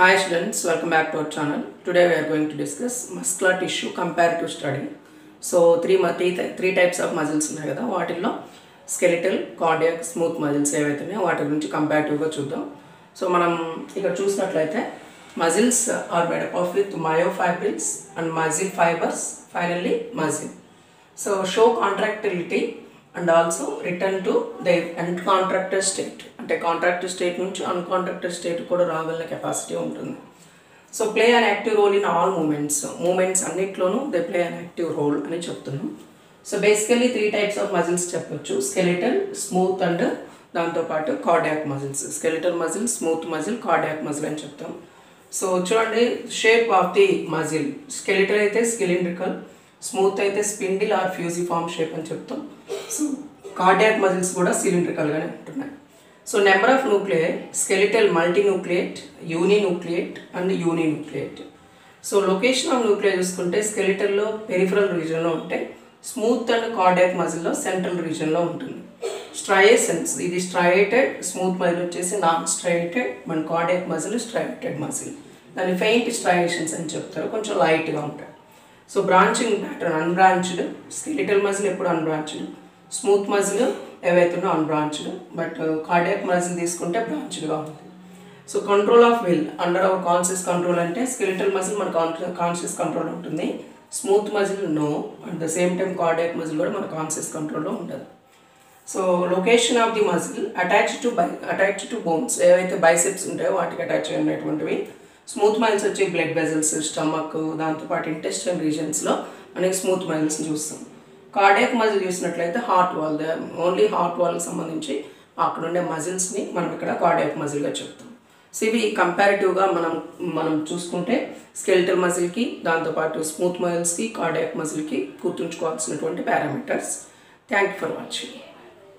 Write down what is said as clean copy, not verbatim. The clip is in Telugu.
Hi students, welcome back to our channel. Today we are going to discuss muscular tissue comparative study. So three types of muscles ఉన్నాయి కదా, వాటిల్లో skeletal, cardiac, smooth muscles ఏవైతే ఉన్నాయో వాటి గురించి కంపారిటివ్ గా చూద్దాం. సో మనం ఇక్కడ చూసినట్లయితే muscles are made up of with myofibrils and muscle fibers, finally muscle. So show contractility and also return to the uncontracted state. అంటే కాంట్రాక్టివ్ స్టేట్ నుంచి అన్కాంట్రాక్టెడ్ స్టేట్ కూడా రాగల కెపాసిటీ ఉంటుంది. So play an active role in all moments అన్నిట్లోనూ they play an active role అని చెప్తున్నాం. So basically three types of muscles చెప్పొచ్చు, స్కెలిటల్, స్మూత్ అండ్ దాంతోపాటు cardiac muscles. Skeletal muscle, smooth muscle, cardiac muscle అని చెప్తాం. సో చూడండి shape of the muscle, skeletal అయితే సిలిండ్రికల్, స్మూత్ అయితే స్పిండిల్ ఆర్ ఫ్యూజిఫార్మ్ షేప్ అని చెప్తాం. సో కార్డియాక్ మజిల్స్ కూడా సిలిండ్రికల్గానే ఉంటున్నాయి. So number of nuclei, skeletal మల్టీన్యూక్లియేట్, యూనిన్యూక్లియేట్ and uninucleate. So location of nuclei చూసుకుంటే స్కెలిటల్లో పెరిఫరల్ రీజన్లో ఉంటాయి, స్మూత్ అండ్ కార్డియాక్ మజిల్లో సెంట్రల్ రీజన్లో ఉంటుంది. స్ట్రయేసెన్స్, ఇది స్ట్రయేటెడ్, స్మూత్ మజిల్ వచ్చేసి నాన్ స్ట్రయేటెడ్, మన కార్డియాక్ మజిల్ స్ట్రయేటెడ్ మజిల్. దాన్ని ఫెయింట్ స్ట్రయేషన్స్ అని చెప్తారు, కొంచెం లైట్గా ఉంటాయి. So branching pattern unbranched, skeletal muscle ఎప్పుడు అన్బ్రాంచ్డ్, స్మూత్ మజిల్ ఏవైతుందో అన్బ్రాంచ్డ్, బట్ కార్డియాక్ మజిల్ తీసుకుంటే బ్రాంచ్డ్గా ఉంది. So control of will under our conscious control అంటే స్కెలిటల్ మజిల్ మన కాన్షియస్ కంట్రోల్ ఉంటుంది, smooth muscle no, at the same time cardiac muscle కూడా మన కాన్షియస్ కంట్రోల్లో ఉండదు. So location of the muscle attach to bones, ఏవైతే బైసెప్స్ ఉంటాయో వాటికి అటాచ్ అయినటువంటివి. స్మూత్ మజిల్స్ వచ్చి బ్లడ్ వెజల్స్, స్టమక్, దాంతోపాటు ఇంటెస్టైన్ రీజన్స్లో మనకి స్మూత్ మజిల్స్ని చూస్తాం. కార్డియాక్ మజిల్ చూసినట్లయితే హార్ట్ వాల్, ఓన్లీ హార్ట్ వాల్కి సంబంధించి అక్కడ ఉండే మజిల్స్ని మనం ఇక్కడ కార్డియాక్ మజిల్గా చెప్తాం. సో ఇవి కంపారిటివ్గా మనం చూసుకుంటే స్కెలిటల్ మజిల్కి, దాంతోపాటు స్మూత్ మజిల్స్కి, కార్డియాక్ మజిల్కి గుర్తుంచుకోవాల్సినటువంటి parameters. Thank you for watching.